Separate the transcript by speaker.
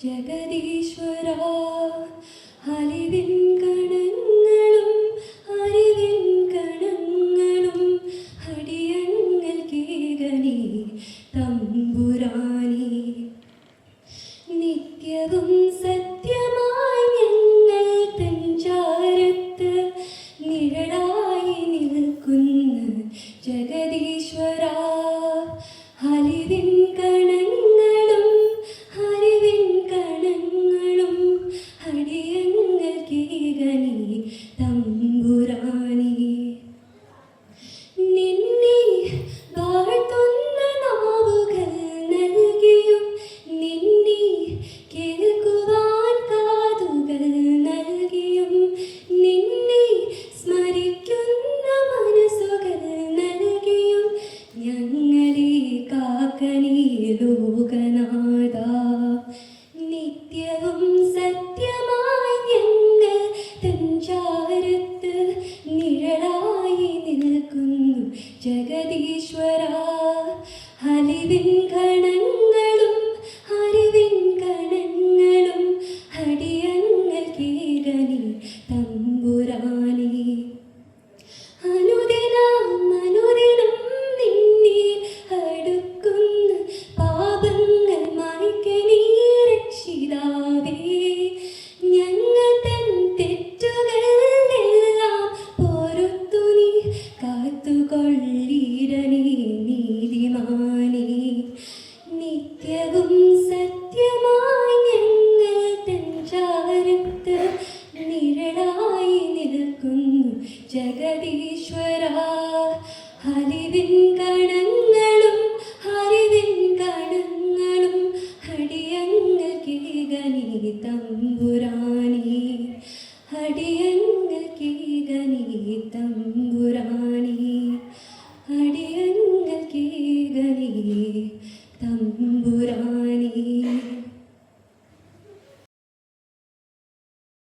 Speaker 1: ജഗദീശ്വരാ അലിവിൻ കണങ്ങളും അറിവിൻ കണങ്ങളും അടിയങ്ങൾ കേകണി തമ്പുരാനി. നിത്യവും സത്യമായി ഞങ്ങൾ തഞ്ചാരത്ത് നിഴലായി നിൽക്കുന്ന ജഗദീശ്വരാ അലിവിൻ കണങ്ങളും അറിവിൻ കണങ്ങളും അടിയങ്ങൾ കേകണി തമ്പുരാനി. നിന്നെ വാഴ്ത്തുന്ന നാവുകൾ നൽകിയും നിന്നെ കേൾക്കുവാൻ കാതുകൾ നൽകിയും നിന്നെ സ്മരിക്കുന്ന മനസ്സുകൾ നൽകിയും ഞങ്ങളെ കാക്കണി ലോകനാഥ. നിത്യവും സത്യമായി ഞങ്ങൾ തഞ്ചാരത്ത് നിഴലായി നിൽക്കുന്നു ജഗദീശ്വരാ അലിവിൻ കണങ്ങളും അറിവിൻ കണങ്ങളും അടിയങ്ങൾ കേകണി തമ്പുരാനി. അനുദിനം നിന്നെ അടുക്കുന്ന പാപങ്ങൾ മായ്ക്കണി രക്ഷിതാവേ. ഞങ്ങൾ തൻ തെറ്റുകൾ എല്ലാം പൊറുത്തു നീ കാത്തുകൊള്ളിരണി നീതിമാനേ. നിത്യവും സത്യമായി ഞങ്ങൾ തഞ്ചാരത്ത് നിഴലായി നിൽക്കുന്നു ജഗദീശ്വരാ അലിവിൻ കണങ്ങളും അറിവിൻ കണങ്ങളും അടിയങ്ങൾ കേകണി തമ്പുരാനി.